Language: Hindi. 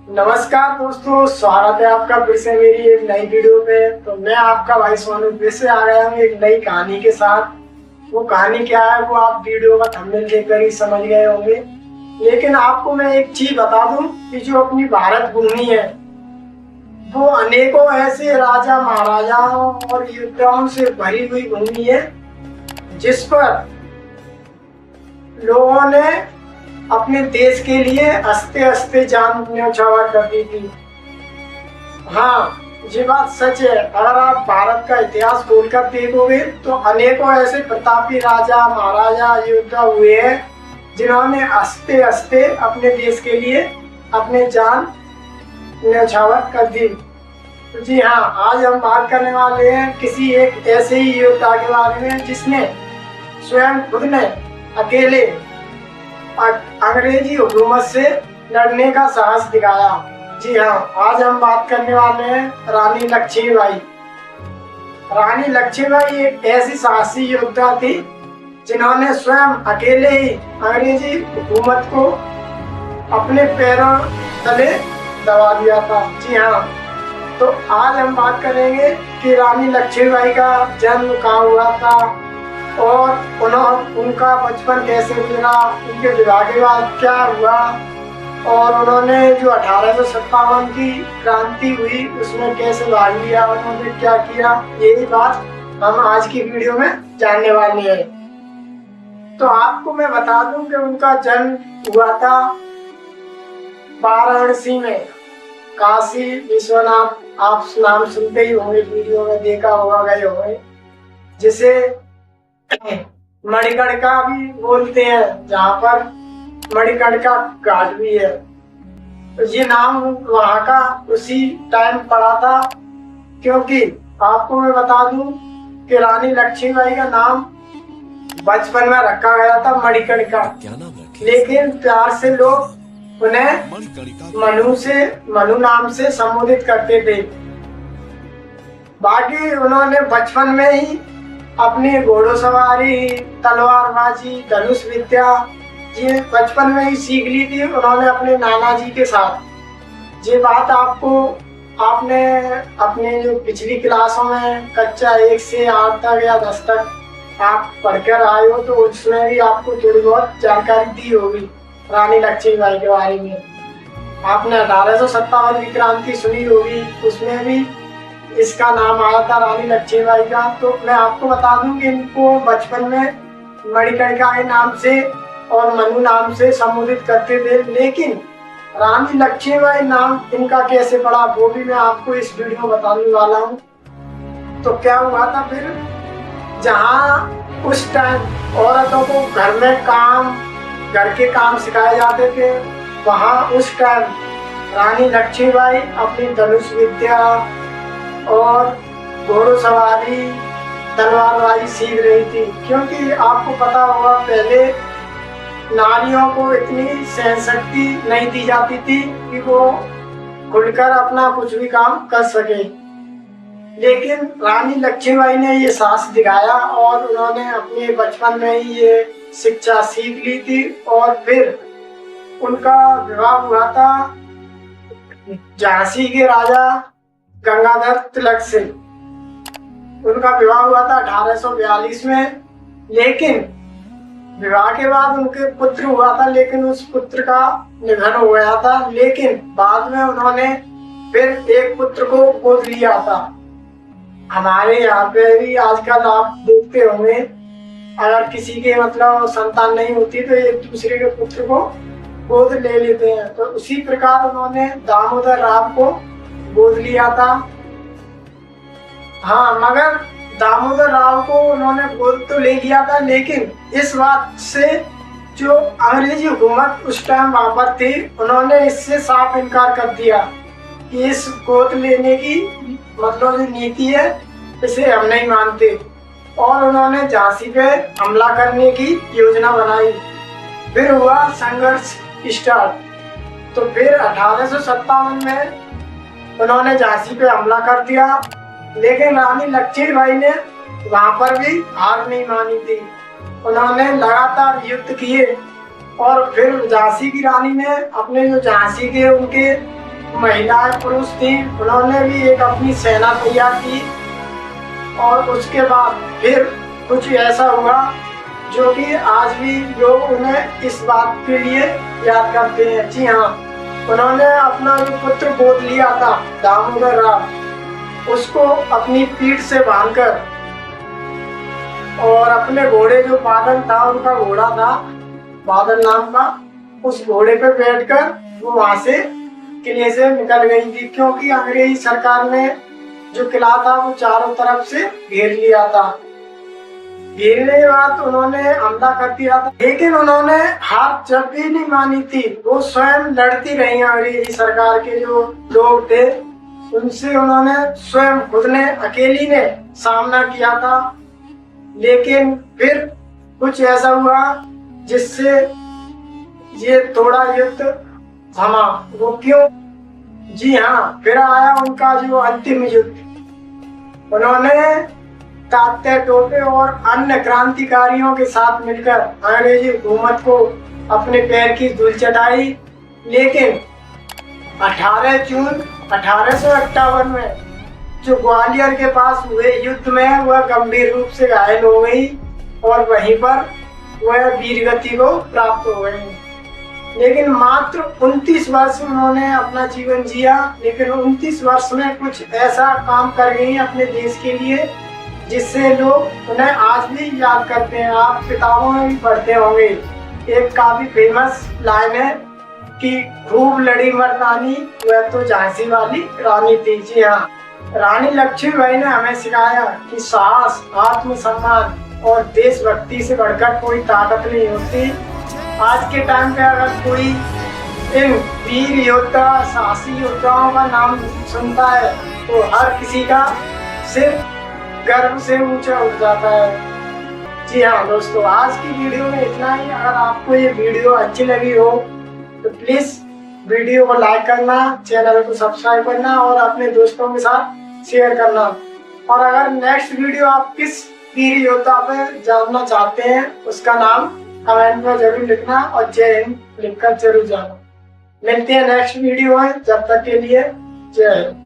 नमस्कार दोस्तों, स्वागत है आपका फिर से मेरी एक नई वीडियो पे। तो मैं आपका भाई सोनू फिर से आ गया हूँ एक नई कहानी के साथ। वो कहानी क्या है वो आप वीडियो का थंबनेल देखकर ही समझ गए होंगे। लेकिन आपको मैं एक चीज बता दूं कि जो अपनी भारत भूमि है वो अनेकों ऐसे राजा महाराजाओं और योद्धाओं से भरी हुई भूमि है जिस पर लोगों ने अपने देश के लिए हंसते हंसते जान न्यौछावर कर दी थी। हाँ, ये बात सच है। अगर आप भारत का इतिहास खोलकर देखोगे तो अनेकों ऐसे प्रतापी राजा महाराजा योद्धा हुए हैं जिन्होंने हंसते हंसते अपने देश के लिए अपने जान न्यौछावर कर दी। तो जी हाँ, आज हम बात करने वाले हैं किसी एक ऐसे ही योद्धा के बारे में जिसने स्वयं खुद ने अकेले अंग्रेजी हुकूमत से लड़ने का साहस दिखाया। जी हाँ, आज हम बात करने वाले हैं रानी लक्ष्मीबाई। रानी लक्ष्मीबाई एक ऐसी साहसी योद्धा थी जिन्होंने स्वयं अकेले ही अंग्रेजी हुकूमत को अपने पैरों तले दबा दिया था। जी हाँ, तो आज हम बात करेंगे कि रानी लक्ष्मीबाई का जन्म कहाँ हुआ था और उनका बचपन कैसे गुजरा, उनके विवाह के बाद क्या हुआ और उन्होंने जो 1857 की क्रांति हुई उसमें कैसे भाग लिया, उन्होंने क्या किया, यही बात हम आज की वीडियो में जानने वाले हैं। तो आपको मैं बता दूं कि उनका जन्म हुआ था वाराणसी में। काशी विश्वनाथ आप नाम सुनते ही होंगे, वीडियो में देखा होगा, गए होंगे, जिसे मणिकर्णिका भी बोलते हैं, जहाँ पर मणिकर्णिका घाट भी है। तो ये नाम वहाँ का उसी टाइम पड़ा था, क्योंकि आपको मैं बता दूं कि रानी लक्ष्मीबाई का नाम बचपन में रखा गया था मणिकर्णिका, लेकिन प्यार से लोग उन्हें मनु नाम से संबोधित करते थे। बाकी उन्होंने बचपन में ही अपनी घोड़सवारी, तलवारबाजी, धनुष विद्या ये बचपन में ही सीख ली थी उन्होंने अपने नाना जी के साथ। ये बात आपने अपने जो पिछली क्लासों में कक्षा 1 से 8 तक या 10 तक आप पढ़कर आए हो तो उसमें भी आपको थोड़ी बहुत जानकारी दी होगी रानी लक्ष्मीबाई के बारे में। आपने 1857 की क्रांति सुनी होगी, उसमें भी इसका नाम आया था रानी लक्ष्मीबाई का। तो मैं आपको बता दूं कि इनको बचपन में मणिकर्णिका के नाम से और मनु नाम से संबोधित करते थे, लेकिन रानी लक्ष्मीबाई नाम इनका कैसे पड़ा वो भी मैं आपको इस वीडियो में बताने वाला हूँ। तो क्या हुआ था फिर, जहाँ उस टाइम औरतों को घर के काम सिखाए जाते थे, वहाँ उस टाइम रानी लक्ष्मीबाई अपनी धनुष विद्या और घोड़सवारी, तलवारबाजी सीख रही थी। क्योंकि आपको पता होगा पहले नारियों को इतनी सहनशक्ति नहीं दी जाती थी कि वो खुलकर अपना कुछ भी काम कर सके, लेकिन रानी लक्ष्मीबाई ने ये साहस दिखाया और उन्होंने अपने बचपन में ही ये शिक्षा सीख ली थी। और फिर उनका विवाह हुआ था झांसी के राजा गंगाधर तिलक से। उनका विवाह हुआ था 1842 में, लेकिन विवाह के बाद उनके पुत्र हुआ था, लेकिन उस पुत्र का निधन हो गया था। लेकिन बाद में उन्होंने फिर एक पुत्र को गोद लिया था। हमारे यहाँ पे भी आजकल आप देखते होंगे, अगर किसी के मतलब संतान नहीं होती तो एक दूसरे के पुत्र को गोद ले लेते हैं। तो उसी प्रकार उन्होंने दामोदर राव को गोद लिया था। हाँ, मगर दामोदर राव को उन्होंने गोद तो ले लिया था, लेकिन इस बात से जो अंग्रेजी हुकूमत उस टाइम वहां पर थी उन्होंने इससे साफ इनकार कर दिया कि इस गोद लेने की मतलब जो नीति है इसे हम नहीं मानते, और उन्होंने झांसी पे हमला करने की योजना बनाई। फिर हुआ संघर्ष स्टार्ट। तो फिर 1857 में उन्होंने झांसी पे हमला कर दिया, लेकिन रानी लक्ष्मीबाई ने वहां पर भी हार नहीं मानी थी। उन्होंने लगातार युद्ध किए और फिर झांसी की रानी ने अपने जो झांसी के उनके महिलाएं पुरुष थी, उन्होंने भी एक अपनी सेना तैयार की और उसके बाद फिर कुछ ऐसा हुआ जो कि आज भी लोग उन्हें इस बात के लिए याद करते हैं। जी हाँ, उन्होंने अपना जो पुत्र गोद लिया था दामोदर राव, उसको अपनी पीठ से बांधकर और अपने घोड़े जो बादल था, उनका घोड़ा था बादल नाम का, उस घोड़े पे बैठकर वो वहां से किले से निकल गई थी, क्योंकि अंग्रेजी सरकार ने जो किला था वो चारों तरफ से घेर लिया था। घेरने के बाद उन्होंने हमला कर दिया था, लेकिन उन्होंने हार जब भी नहीं मानी थी। वो स्वयं लड़ती रही अंग्रेजी सरकार के जो लोग थे उनसे, उन्होंने स्वयं खुद ने अकेली ने सामना किया था। लेकिन फिर कुछ ऐसा हुआ जिससे ये थोड़ा युद्ध थमा। वो क्यों? जी हाँ, फिर आया उनका जो अंतिम युद्ध। उन्होंने तात्या टोपे और अन्य क्रांतिकारियों के साथ मिलकर अंग्रेजी हुकूमत को अपने पैर की धूल चटाई। लेकिन 18 जून 1858 में जो ग्वालियर के पास हुए युद्ध में वह गंभीर रूप से घायल हो गई और वहीं पर वह वीरगति को प्राप्त हो गई। लेकिन मात्र 29 वर्ष उन्होंने अपना जीवन जिया, लेकिन 29 वर्ष में कुछ ऐसा काम कर गई अपने देश के लिए जिससे लोग उन्हें आज भी याद करते हैं। आप किताबों में भी पढ़ते होंगे, एक काफी फेमस लाइन है कि खूब लड़ी मर्दानी वह तो झांसी वाली रानी थी। जी हाँ, रानी लक्ष्मीबाई ने हमें सिखाया कि साहस, आत्मसम्मान और देशभक्ति से बढ़कर कोई ताकत नहीं होती। आज के टाइम पे अगर कोई इन वीर योद्धा, साहसी योद्धाओं का नाम सुनता है तो हर किसी का सिर गर्व से ऊंचा उठ जाता है। जी हाँ दोस्तों, आज की वीडियो में इतना ही। अगर आपको ये वीडियो अच्छी लगी हो तो प्लीज वीडियो को लाइक करना, चैनल को सब्सक्राइब करना और अपने दोस्तों के साथ शेयर करना। और अगर नेक्स्ट वीडियो आप किस वीर योद्धा पे जानना चाहते हैं उसका नाम कमेंट में जरूर लिखना और जय हिंद लिखकर जरूर जाना। मिलते हैं नेक्स्ट वीडियो में, जब तक के लिए जय हिंद।